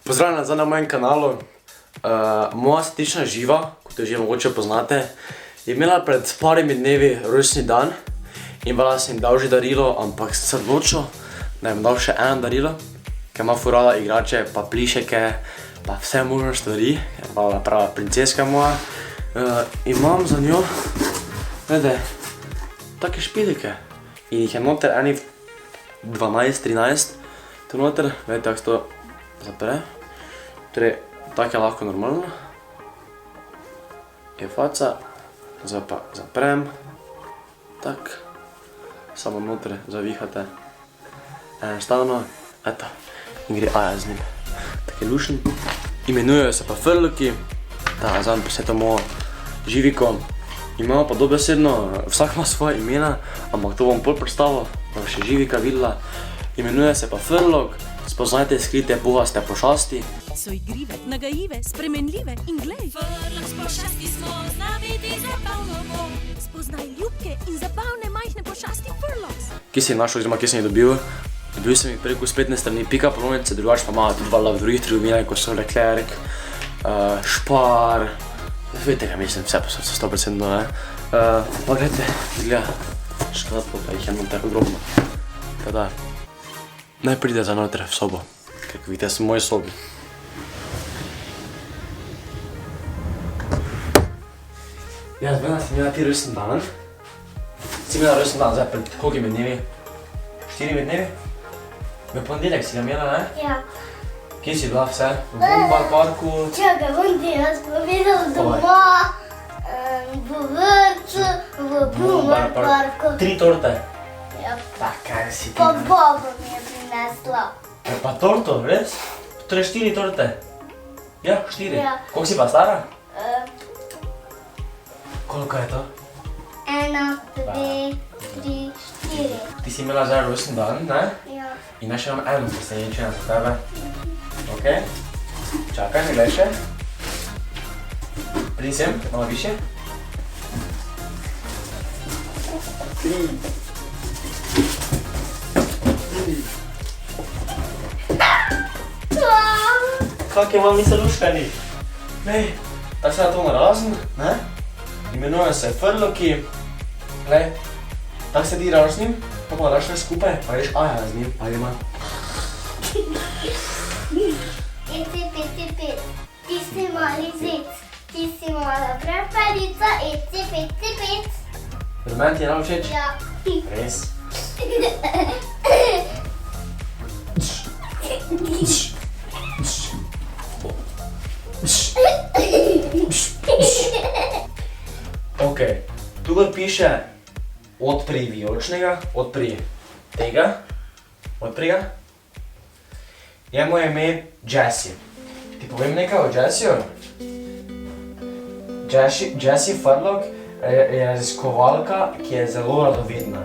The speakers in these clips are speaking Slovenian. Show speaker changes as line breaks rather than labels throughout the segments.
Pozdravljena nazaj na mojem kanalu. Moja statična živa, kot jo že mogoče poznate, je imela pred parimi dnevi rojstni dan in vala sem jim dal že darilo, ampak sem se odločil, da jim dal še eno darilo, ker ima ful rada igrače, pa plišeke, pa vse možne stvari, ker vala prava princeska moja. Imam za njo, glede, take špilike in jih je noter enih 12-13, tu noter, vedete, kako se to zapre. Torej, tako je lahko normalno. Je faca, zdaj pa zaprem, tako, samo noter zavihate, enostavno, eto, in gre aja z njim. Tak je lušen. Imenujejo se pa Furloki, ta zadnji posneto mojo živiko. Imamo pa dobesedno, vsak ima svoje imena, ampak to bom pol predstavil, da bo še živika videla. Imenuje se pa Furlok, spoznajte skrite puhaste pošasti.
So igrive, nagajive, spremenljive in glej.
Furlok s pošasti smo, zna biti zabavno bo.
Spoznaj ljubke in zabavne majhne pošasti Furloks.
Kje si jih našel, oziroma kje sem jih dobil? Dobil sem jih preko spletne strani Pikapolonice, drugače pa imajo tudi valjda v drugih trgovinah, kot so Leclerc, Spar, vedete kaj mislim, vse pa so 100%, ne? Pa gledajte, izgleda škatlo, pa jih je noter ogromno. Teda, naj pride za noter v sobo, ker vidite, sem v moji sobi. Jaz vem, da sem imela ti rojstni dan. Si imela rojstni dan zdaj pred kolikimi dnevi? 4 dnevi? V ponedeljek si ga imela, ne?
Ja.
Kje si bila vse? V Bombar parku?
Čakaj, bom ti jaz povedal doma, v vrtu, v Bombar parku.
3 torte.
Ja,
Pa kaj si ti?
pa baba mi je prinesla.
Pa torto, res? Torej 4 torte? Ja, 4.
Ja.
Koliko si pa stara? Koliko je to?
1, 2, 3, 4.
Ti si imela zdaj rojstni dan, ne?
Ja.
In naj še imam eno presenečenje za tebe. Ok? Čakaj, ne glej še. Pridi sem, malo više. 3. Kak je vam niso luškani? Glej, tako se na to narazen, ne? Imenujejo se Furloki. Glej, tako se ti igraš z njim, pa daš vse skupaj, pa greš aja z njim, pa ima.
Iti, piti, pit. Ti si mali zic. Ti si mala prepelica. Iti, piti, pit.
Rumen ti je najbolj všeč?
Ja.
Res. Ok, tukaj piše odpri vijoličnega, odpri tega, odpri ga. Je moje ime Jessie. Ti povem nekaj o Jessiju? Jessie Furlok je raziskovalka, ki je zelo radovedna.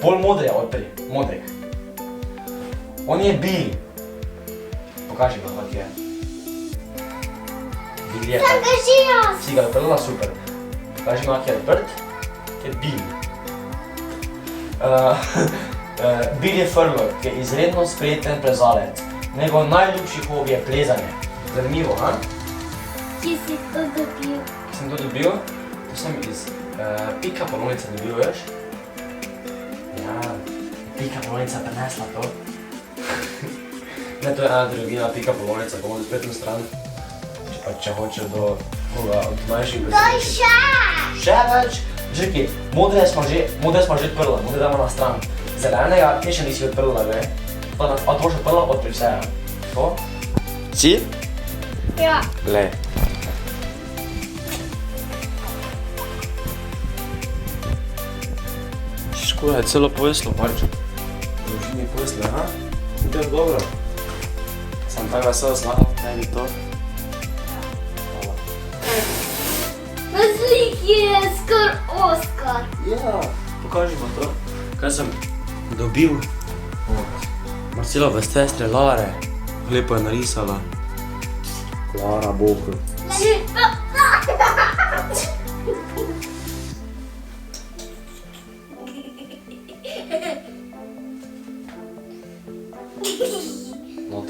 Pol modre odpri, modrih. On je Billy. Pokaži ga, kak je. Billy je
Sam ga že jaz.
Si ga odprla, super. Kaži mi, kak je odprt, je Billy. Billy Furlok je izredno spreten plezalec. Njegov najljubši hobi je plezanje. Zanimivo, ha?
Kje si to dobil?
Sem to dobil, to sem iz Pikapolonice dobil, veš? Ja, Pikapolonica prinesla to. Ne, to je ena trgovina Pikapolonica, bomo za spletno stran. Če hoče do koga od mlajših
Daj še!
Še več? Žrki, modre smo že odprla, modre damo na stran. Zelenega te še nisi odprla, ne? A to boš odprla, odpri vse, ja. To? Si?
Ja.
Glej. Škoda je celo pojeslo, pač. Družini pojeslo, ha? To je dobro. Sem tako vesel znal, ne bi to. Hvala.
Na sliki je skor Oskar.
Ja, pokaži pa to. Kaj sem dobil od Marcelove sestre Lare. Lepo je narisala. Lara Bohr.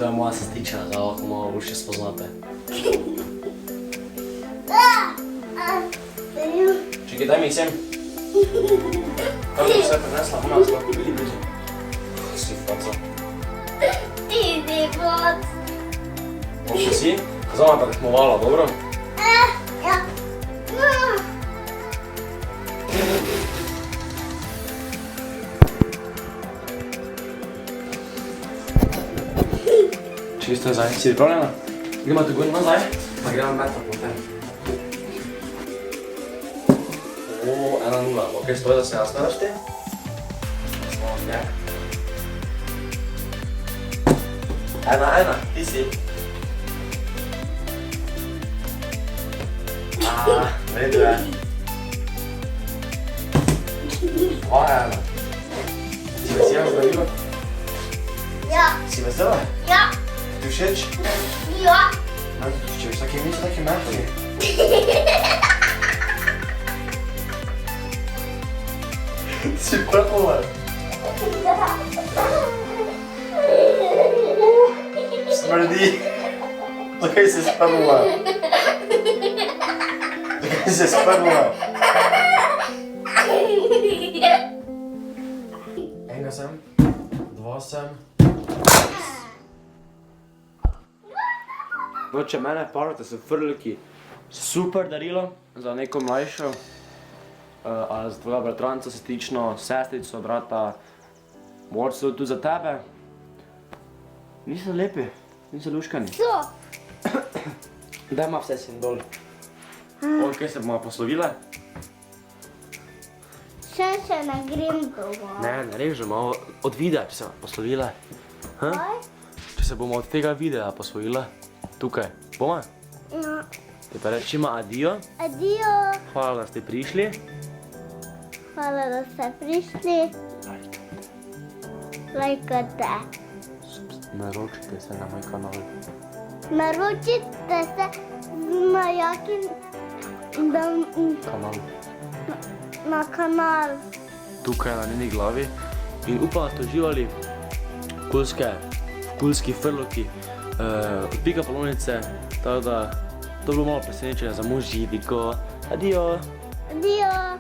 To je moja sestrična, da lahko malo boljše spoznate. Čekaj, daj mi jih sem. Kaj bi vse prinesla? Ona vas lahko bili blizu. Si faca.
Ti si pot.
Možda si? Zdaj me pa tekmovala, dobro?
Ja.
Čisto je zdaj, si pripravljena? Gremo tu gor nazaj, pa gremo metra potem. 1-0, ok, stoj, da se nastaviš ti. Osnovno njeg. 1-1, ti si. V redu je. 2-1. Si vesela zdravilo?
Ja.
Si vesela?
Ja.
Ti všeč?
Ja.
Če veš, taki niso taki mehki. Si prpula. Smrdi. Zakaj si sprla? Zakaj si sprla? Enega sem, 2 sem. No, če mene parate, so frliki super darilo za neko mlajšo. Ali za tvojega bratranca, sestrično, sestrico, brata. Mogoče so tudi za tebe. Niso lepi, niso luškani.
So.
Daj ma vse sem dol. Ok, se bomo poslovile?
Še ne grem domov.
Ne režemo, od videa, če se bomo poslovile.
Kaj?
Če se bomo od tega videa poslovile. Tukaj, bomo?
Ja.
Te pa rečimo adijo.
Adijo.
Hvala, da ste prišli.
Hvala, da ste prišli. Lajkate.
Naročite se na moj kanal.
Naročite se na Jakin
Kanal.
na kanal.
Tukaj na njeni glavi. In upam, da ste uživali kulski frloki od Pika Polonice. Tako da to je bilo malo presenečenje za moj živiko. Adijo!
Adijo.